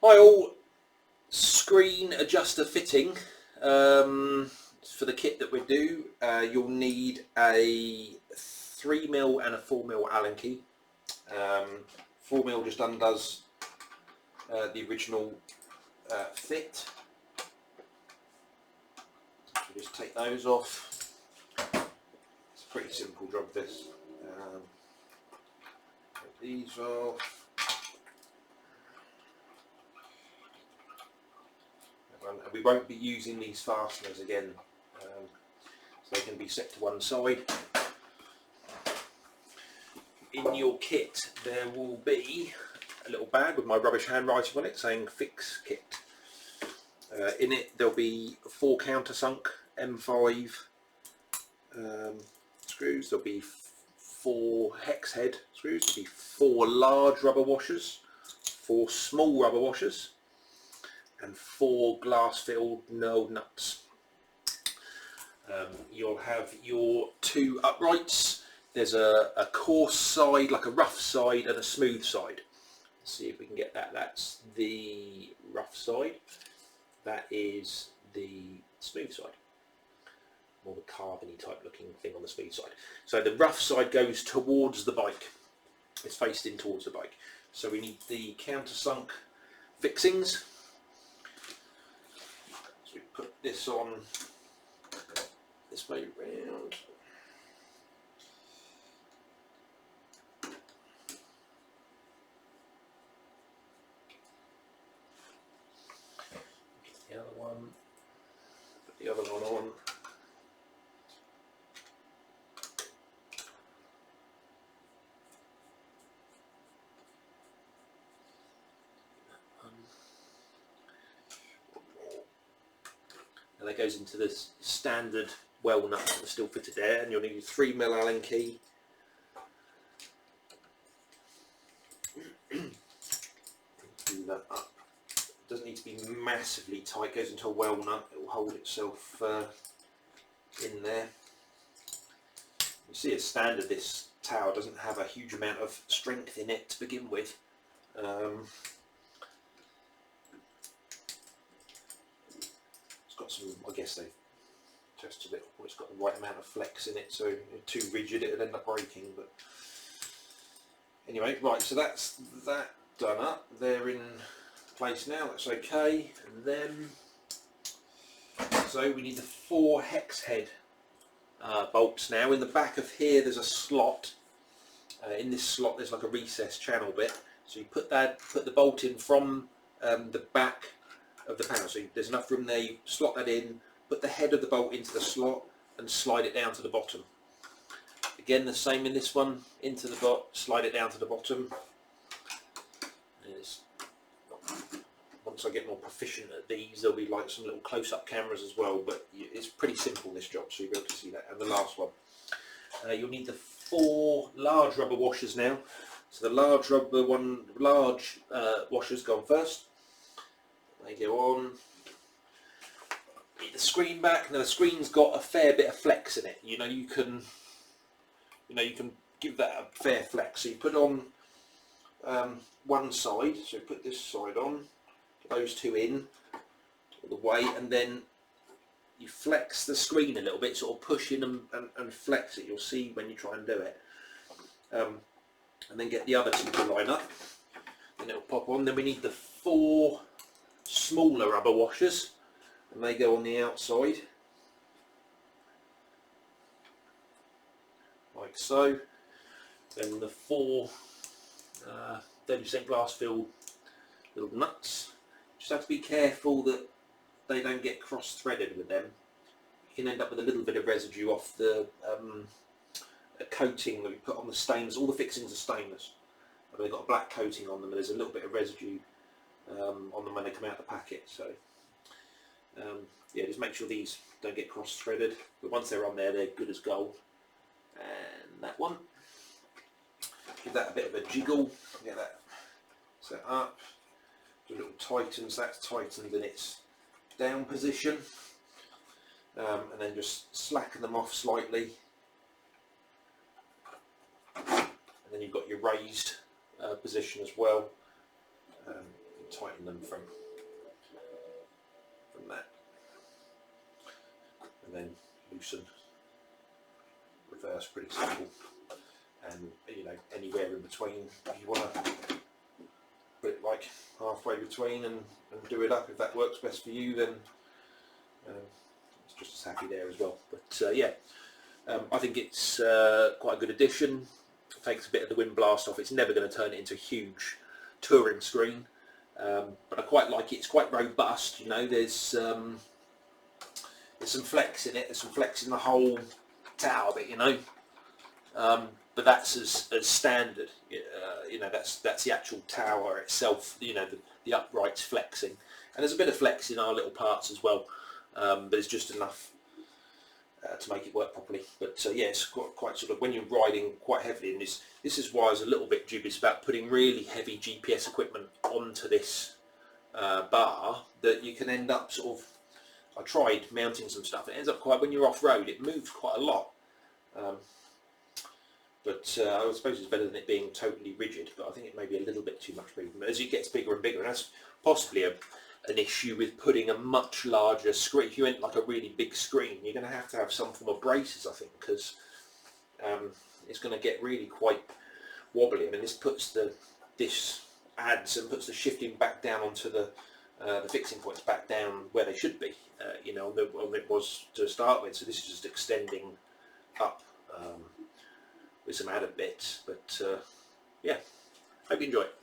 Hi all, screen adjuster fitting. For the kit that we do, you'll need a 3mm and a 4mm Allen key. 4mm just undoes the original fit. So just take those off. It's a pretty simple job this. Take these off. We won't be using these fasteners again, so they can be set to one side. In your kit there will be a little bag with my rubbish handwriting on it saying fix kit. In it there'll be 4 countersunk M5 screws, there'll be 4 hex head screws, there'll be 4 large rubber washers, 4 small rubber washers, and 4 glass-filled knurled nuts. You'll have your 2 uprights. There's a coarse side, like a rough side, and a smooth side. Let's see if we can get that. That's the rough side. That is the smooth side. More the carbony type looking thing on the smooth side. So the rough side goes towards the bike. It's faced in towards the bike. So we need the countersunk fixings. So we put this on this way round. Get the other one. Put the other one on. And that goes into this standard well nut that's still fitted there, and you'll need a 3mm Allen key. Do that up. It doesn't need to be massively tight, it goes into a well nut, it will hold itself in there. You see as standard this tower doesn't have a huge amount of strength in it to begin with. Some, I guess they've tested it, it's got the right amount of flex in it, so if too rigid it would end up breaking. But anyway, right, so that's that done up. They're in place now, that's okay. And then, so we need the 4 hex head bolts now. In the back of here there's a slot. In this slot there's like a recessed channel bit, so you put the bolt in from the back of the panel, so there's enough room there. You slot that in, put the head of the bolt into the slot and slide it down to the bottom. Again the same in this one, into the bot, slide it down to the bottom. Once I get more proficient at these there'll be like some little close-up cameras as well, but it's pretty simple this job, so you'll be able to see that. And the last one, you'll need the 4 large rubber washers now. So the large washers go on first. They go on. Get the screen back. Now the screen's got a fair bit of flex in it. You can give that a fair flex. So you put on one side. So put this side on. Get those 2 in all the way, and then you flex the screen a little bit, sort of push in and flex it. You'll see when you try and do it. And then get the other 2 to line up. Then it'll pop on. Then we need the 4 smaller rubber washers, and they go on the outside like so. Then the 4 30% glass filled little nuts. Just have to be careful that they don't get cross threaded with them. You can end up with a little bit of residue off the coating that we put on the stainless. All the fixings are stainless, but they've got a black coating on them, and there's a little bit of residue on them when they come out of the packet. So yeah, just make sure these don't get cross threaded, but once they're on there they're good as gold. And that one, give that a bit of a jiggle, get that set up, do a little tighten, so that's tightened in its down position, and then just slacken them off slightly, and then you've got your raised position as well. tighten them from that, and then loosen, reverse, pretty simple. And you know, anywhere in between, if you want to put it like halfway between and do it up, if that works best for you, then it's just as happy there as well. But yeah, I think it's quite a good addition. It takes a bit of the wind blast off. It's never going to turn it into a huge touring screen, but I quite like it. It's quite robust. You know, there's some flex in it. There's some flex in the whole tower bit. You know, but that's as standard. You know, that's the actual tower itself. You know, the uprights flexing, and there's a bit of flex in our little parts as well, but it's just enough to make it work properly. But yeah, it's quite sort of, when you're riding quite heavily, and this is why I was a little bit dubious about putting really heavy GPS equipment onto this bar, that you can end up sort of, I tried mounting some stuff, it ends up quite, when you're off-road, it moves quite a lot. But I suppose it's better than it being totally rigid, but I think it may be a little bit too much movement. As it gets bigger and bigger, and that's possibly an issue with putting a much larger screen. If you went like a really big screen, you're going to have some form of braces, I think, because it's going to get really quite wobbly. I mean, this adds and puts the shifting back down onto the fixing points back down where they should be, you know, on it was to start with. So this is just extending up with some added bits. But yeah, hope you enjoy it.